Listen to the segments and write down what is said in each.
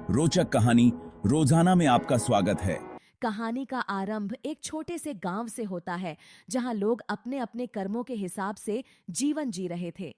रोचक कहानी रोजाना में आपका स्वागत है। कहानी का आरंभ एक छोटे से गांव से होता है, जहां लोग अपने अपने कर्मों के हिसाब से जीवन जी रहे थे।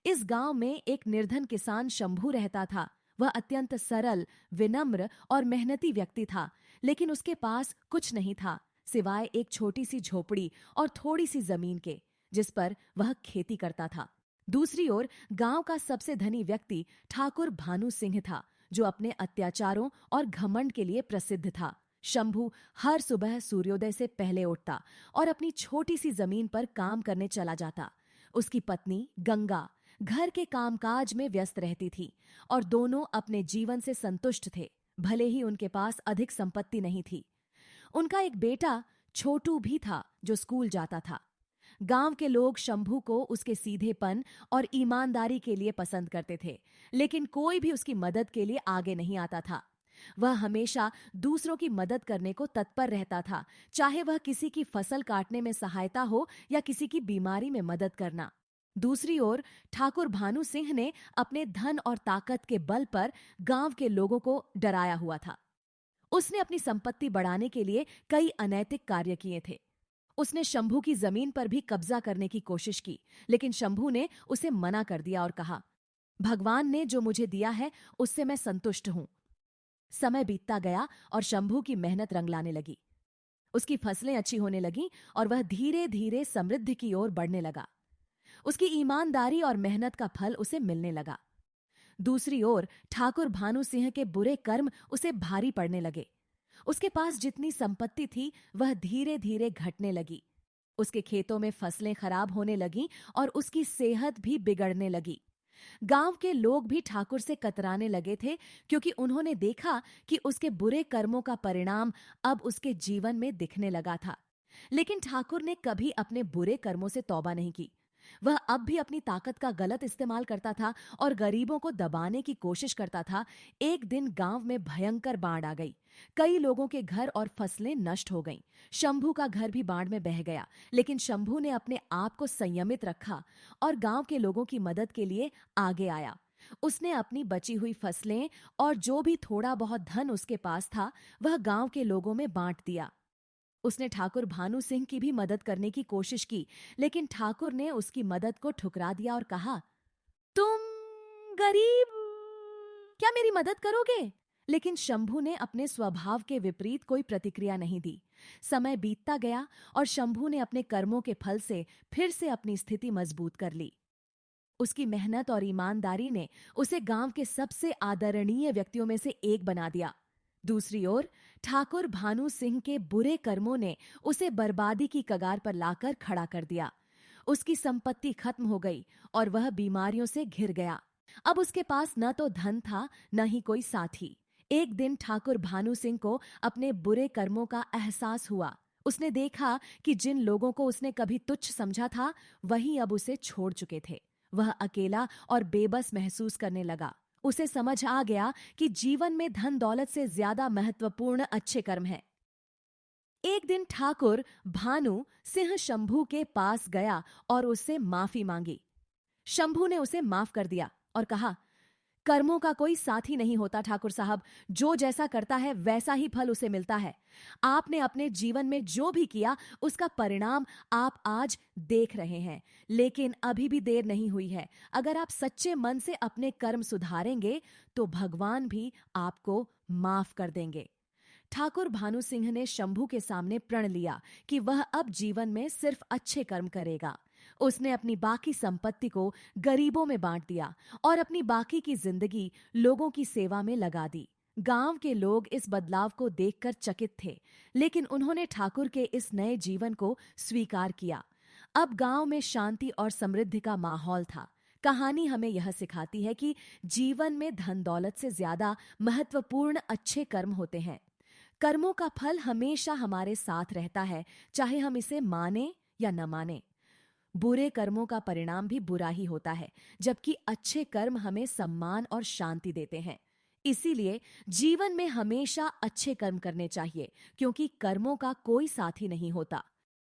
इस गांव में एक निर्धन किसान शंभू रहता था। वह अत्यंत सरल, विनम्र और मेहनती व्यक्ति था, लेकिन उसके पास कुछ नहीं था सिवाय एक छोटी सी झोपड़ी और थोड़ी सी जमीन के, जिस पर वह खेती करता था। दूसरी ओर गांव का सबसे धनी व्यक्ति ठाकुर भानु सिंह था, जो अपने अत्याचारों और घमंड के लिए प्रसिद्ध था। शंभू हर सुबह सूर्योदय से पहले उठता और अपनी छोटी सी जमीन पर काम करने चला जाता। उसकी पत्नी गंगा घर के कामकाज में व्यस्त रहती थी और दोनों अपने जीवन से संतुष्ट थे, भले ही उनके पास अधिक संपत्ति नहीं थी। उनका एक बेटा छोटू भी था, जो स्कूल जाता था। गांव के लोग शंभू को उसके सीधेपन और ईमानदारी के लिए पसंद करते थे, लेकिन कोई भी उसकी मदद के लिए आगे नहीं आता था। वह हमेशा दूसरों की मदद करने को तत्पर रहता था, चाहे वह किसी की फसल काटने में सहायता हो या किसी की बीमारी में मदद करना। दूसरी ओर ठाकुर भानु सिंह ने अपने धन और ताकत के बल पर गांव के लोगों को डराया हुआ था। उसने अपनी संपत्ति बढ़ाने के लिए कई अनैतिक कार्य किए थे। उसने शंभू की जमीन पर भी कब्जा करने की कोशिश की, लेकिन शंभू ने उसे मना कर दिया और कहा, भगवान ने जो मुझे दिया है उससे मैं संतुष्ट हूं। समय बीतता गया और शंभू की मेहनत रंग लाने लगी। उसकी फसलें अच्छी होने लगीं और वह धीरे धीरे समृद्धि की ओर बढ़ने लगा। उसकी ईमानदारी और मेहनत का फल उसे मिलने लगा। दूसरी ओर ठाकुर भानु सिंह के बुरे कर्म उसे भारी पड़ने लगे। उसके पास जितनी संपत्ति थी वह धीरे धीरे घटने लगी। उसके खेतों में फसलें खराब होने लगीं और उसकी सेहत भी बिगड़ने लगी। गांव के लोग भी ठाकुर से कतराने लगे थे, क्योंकि उन्होंने देखा कि उसके बुरे कर्मों का परिणाम अब उसके जीवन में दिखने लगा था। लेकिन ठाकुर ने कभी अपने बुरे कर्मों से तौबा नहीं की। वह अब भी अपनी ताकत का गलत इस्तेमाल करता था और गरीबों को दबाने की कोशिश करता था। एक दिन गांव में भयंकर बाढ़ आ गई। कई लोगों के घर और फसलें नष्ट हो गईं। शंभू का घर भी बाढ़ में बह गया, लेकिन शंभू ने अपने आप को संयमित रखा और गांव के लोगों की मदद के लिए आगे आया। उसने अपनी बची हुई फसलें और जो भी थोड़ा बहुत धन उसके पास था, वह गांव के लोगों में बांट दिया। उसने ठाकुर भानु सिंह की भी मदद करने की कोशिश की, लेकिन ठाकुर ने उसकी मदद को ठुकरा दिया और कहा, तुम गरीब, क्या मेरी मदद करोगे? लेकिन शंभू ने अपने स्वभाव के विपरीत कोई प्रतिक्रिया नहीं दी। समय बीतता गया और शंभू ने अपने कर्मों के फल से फिर से अपनी स्थिति मजबूत कर ली। उसकी मेहनत और ईमानदारी ने उसे गांव के सबसे आदरणीय व्यक्तियों में से एक बना दिया। दूसरी ओर ठाकुर भानु सिंह के बुरे कर्मों ने उसे बर्बादी की कगार पर लाकर खड़ा कर दिया। उसकी संपत्ति खत्म हो गई और वह बीमारियों से घिर गया। अब उसके पास न तो धन था, न ही कोई साथी। एक दिन ठाकुर भानु सिंह को अपने बुरे कर्मों का एहसास हुआ। उसने देखा कि जिन लोगों को उसने कभी तुच्छ समझा था, वही अब उसे छोड़ चुके थे। वह अकेला और बेबस महसूस करने लगा। उसे समझ आ गया कि जीवन में धन दौलत से ज्यादा महत्वपूर्ण अच्छे कर्म हैं। एक दिन ठाकुर भानु सिंह शंभू के पास गया और उससे माफी मांगी। शंभू ने उसे माफ कर दिया और कहा, कर्मों का कोई साथी नहीं होता ठाकुर साहब। जो जैसा करता है वैसा ही फल उसे मिलता है। आपने अपने जीवन में जो भी किया उसका परिणाम आप आज देख रहे हैं, लेकिन अभी भी देर नहीं हुई है। अगर आप सच्चे मन से अपने कर्म सुधारेंगे तो भगवान भी आपको माफ कर देंगे। ठाकुर भानु सिंह ने शंभू के सामने प्रण लिया कि वह अब जीवन में सिर्फ अच्छे कर्म करेगा। उसने अपनी बाकी संपत्ति को गरीबों में बांट दिया और अपनी बाकी की जिंदगी लोगों की सेवा में लगा दी। गांव के लोग इस बदलाव को देखकर चकित थे, लेकिन उन्होंने ठाकुर के इस नए जीवन को स्वीकार किया। अब गांव में शांति और समृद्धि का माहौल था। कहानी हमें यह सिखाती है कि जीवन में धन दौलत से ज्यादा महत्वपूर्ण अच्छे कर्म होते हैं। कर्मों का फल हमेशा हमारे साथ रहता है, चाहे हम इसे माने या न माने। बुरे कर्मों का परिणाम भी बुरा ही होता है, जबकि अच्छे कर्म हमें सम्मान और शांति देते हैं। इसीलिए जीवन में हमेशा अच्छे कर्म करने चाहिए, क्योंकि कर्मों का कोई साथी नहीं होता।